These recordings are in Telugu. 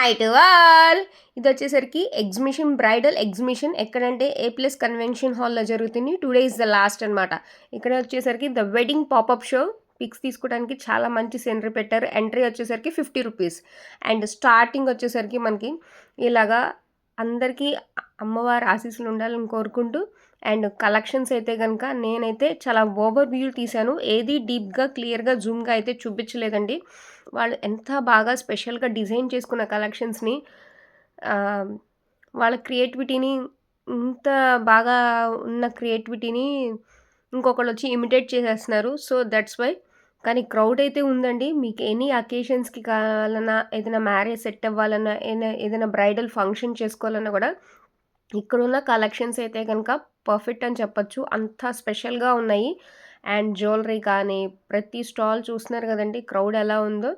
Hi to all. ఇది వచ్చేసరికి బ్రైడల్ ఎగ్జిబిషన్ ఎక్కడంటే A+ కన్వెన్షన్ హాల్లో జరుగుతుంది. టుడే ఇస్ ద లాస్ట్ అనమాట. ఇక్కడ వచ్చేసరికి the wedding popup show pics తీసుకోవడానికి చాలా మంచి సీనరీ పెట్టారు. ఎంట్రీ వచ్చేసరికి 50 రూపీస్. అండ్ స్టార్టింగ్ వచ్చేసరికి మనకి ఇలాగా అందరికీ అమ్మవారి ఆశీస్సులు ఉండాలని కోరుకుంటూ అండ్ కలెక్షన్స్ అయితే కనుక నేనైతే చాలా ఓవర్ వ్యూ తీశాను. ఏది డీప్గా క్లియర్గా జూమ్గా అయితే చూపించలేదండి. వాళ్ళు ఎంత బాగా స్పెషల్గా డిజైన్ చేసుకున్న కలెక్షన్స్ని వాళ్ళ క్రియేటివిటీని ఇంత బాగా ఉన్న క్రియేటివిటీని ఇంకొకళ్ళు వచ్చి ఇమిటేట్ చేసేస్తున్నారు. So that's why. కానీ క్రౌడ్ అయితే ఉందండి. మీకు ఎనీ అకేషన్స్కి కావాలన్నా, ఏదైనా మ్యారేజ్ సెట్ అవ్వాలన్నా, ఏదైనా బ్రైడల్ ఫంక్షన్ చేసుకోవాలన్నా కూడా ఇక్కడున్న కలెక్షన్స్ అయితే కనుక పర్ఫెక్ట్ అని చెప్పొచ్చు. అంత స్పెషల్గా ఉన్నాయి. అండ్ జ్యువెలరీ కానీ ప్రతి స్టాల్ చూస్తున్నారు కదండి క్రౌడ్ ఎలా ఉందో,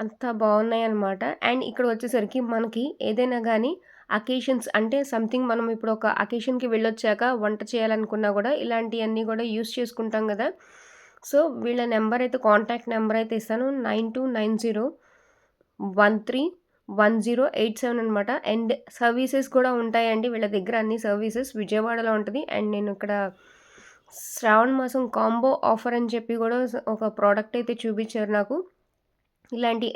అంత బాగున్నాయి అన్నమాట. అండ్ ఇక్కడ వచ్చేసరికి మనకి ఏదైనా కానీ అకేషన్స్ అంటే సంథింగ్ మనం ఇప్పుడు ఒక అకేషన్కి వెళ్ళొచ్చాక వంట చేయాలనుకున్నా కూడా ఇలాంటివన్నీ కూడా యూస్ చేసుకుంటాం కదా. సో వీళ్ళ నెంబర్ అయితే కాంటాక్ట్ నెంబర్ అయితే ఇస్తాను 9290131087 అనమాట. అండ్ సర్వీసెస్ కూడా ఉంటాయండి వీళ్ళ దగ్గర, అన్ని సర్వీసెస్ విజయవాడలో ఉంటుంది. అండ్ నేను ఇక్కడ శ్రావణ మాసం కాంబో ఆఫర్ అని చెప్పి కూడా ఒక ప్రోడక్ట్ అయితే చూపించారు నాకు. ఇలాంటి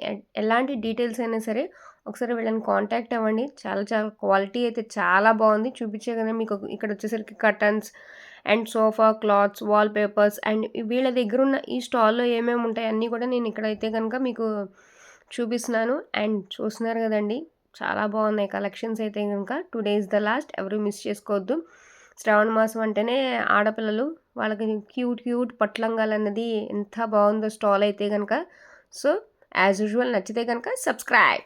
ఎలాంటి డీటెయిల్స్ అయినా సరే ఒకసారి వీళ్ళని కాంటాక్ట్ అవ్వండి. చాలా చాలా క్వాలిటీ అయితే చాలా బాగుంది. చూపించే కదా మీకు ఇక్కడ వచ్చేసరికి curtains and sofa clothes, wall papers and వీళ్ళ దగ్గర ఉన్న ఈ స్టాల్లో ఏమేమి ఉంటాయి అన్నీ కూడా నేను ఇక్కడైతే కనుక మీకు చూపిస్తున్నాను. అండ్ చూస్తున్నారు కదండి చాలా బాగున్నాయి కలెక్షన్స్ అయితే కనుక. టుడే ఇస్ ద లాస్ట్, ఎవరు మిస్ చేసుకోవద్దు. శ్రావణ మాసం అంటేనే ఆడపిల్లలు వాళ్ళకి క్యూట్ పట్లంగాలు అన్నది ఎంత బాగుందో స్టాల్ అయితే కనుక. సో యాజ్ యూజువల్ నచ్చితే కనుక సబ్స్క్రైబ్.